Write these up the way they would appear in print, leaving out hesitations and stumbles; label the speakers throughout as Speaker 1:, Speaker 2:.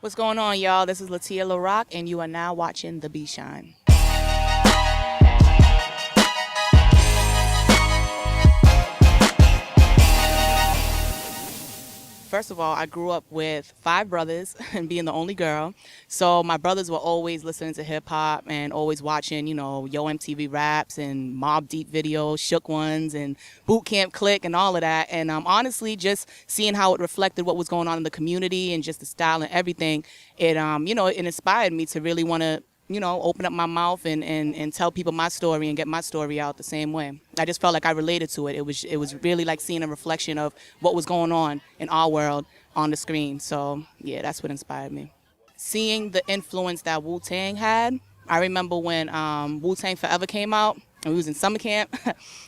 Speaker 1: What's going on, y'all? This is Letia Larok, and you are now watching The B Shine. First of all, I grew up with 5 brothers and being the only girl. So my brothers were always listening to hip hop and always watching, Yo MTV Raps and Mobb Deep videos, Shook Ones and Boot Camp Click and all of that. And honestly, just seeing how it reflected what was going on in the community and just the style and everything, it inspired me to really want to open up my mouth and tell people my story and get my story out the same way. I just felt like I related to it. It was really like seeing a reflection of what was going on in our world on the screen. So yeah, that's what inspired me. Seeing the influence that Wu-Tang had. I remember when Wu-Tang Forever came out, and we was in summer camp,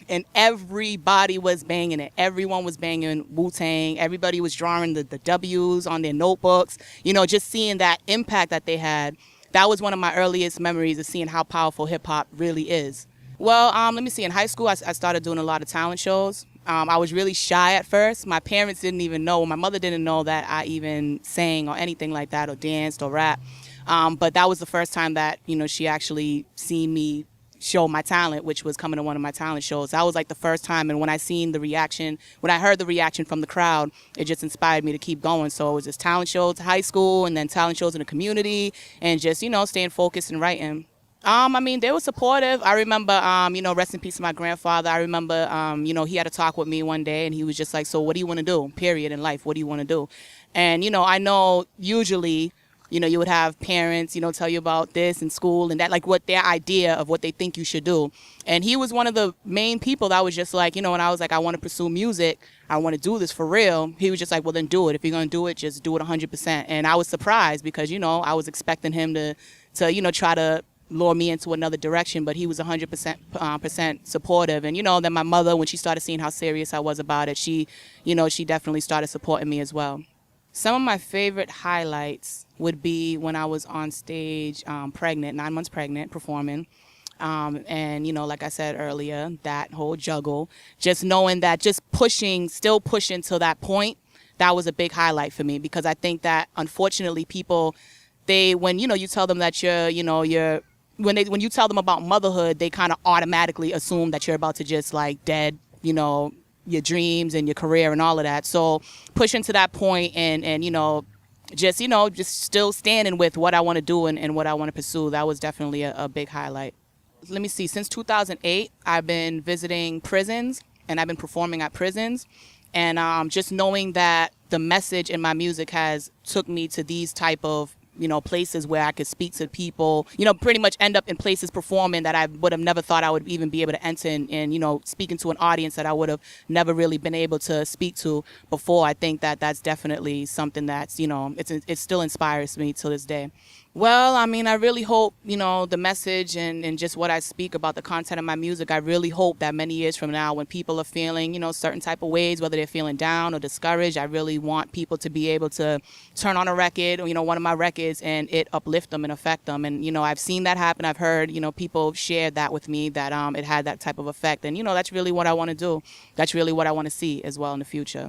Speaker 1: and everybody was banging it. Everyone was banging Wu-Tang. Everybody was drawing the W's on their notebooks. Just seeing that impact that they had. That was one of my earliest memories of seeing how powerful hip-hop really is. Well, let me see. In high school, I started doing a lot of talent shows. I was really shy at first. My parents didn't even know. My mother didn't know that I even sang or anything like that or danced or rap. But that was the first time that, she actually seen me show my talent, which was coming to one of my talent shows. That was like the first time, and when I heard the reaction from the crowd, it just inspired me to keep going. So it was just talent shows to high school, and then talent shows in the community, and just staying focused and writing. They were supportive. I remember, rest in peace to my grandfather. I remember, he had a talk with me one day, and he was just like, so what do you want to do, period, in life? What do you want to do? And, I know usually, you would have parents, tell you about this in school and that, like what their idea of what they think you should do. And he was one of the main people that was just like, when I was like, I want to pursue music, I want to do this for real. He was just like, well, then do it. If you're going to do it, just do it 100%. And I was surprised because, I was expecting him to try to lure me into another direction, but he was 100% supportive. And, then my mother, when she started seeing how serious I was about it, she definitely started supporting me as well. Some of my favorite highlights would be when I was on stage pregnant, 9 months pregnant, performing. And, like I said earlier, that whole juggle, just knowing that still pushing to that point, that was a big highlight for me, because I think that unfortunately people, when you tell them that when you tell them about motherhood, they kind of automatically assume that you're about to just like dead, your dreams and your career and all of that. So pushing to that point and just still standing with what I want to do and what I want to pursue, that was definitely a big highlight. Let me see, since 2008, I've been visiting prisons and I've been performing at prisons. And just knowing that the message in my music has took me to these type of places where I could speak to people, pretty much end up in places performing that I would have never thought I would even be able to enter and speaking to an audience that I would have never really been able to speak to before. I think that that's definitely something that's, it still inspires me to this day. Well, I really hope, the message and just what I speak about the content of my music, I really hope that many years from now when people are feeling, certain type of ways, whether they're feeling down or discouraged, I really want people to be able to turn on a record, one of my records, and it uplift them and affect them. And, I've seen that happen. I've heard, people share that with me, that it had that type of effect. And, that's really what I want to do. That's really what I want to see as well in the future.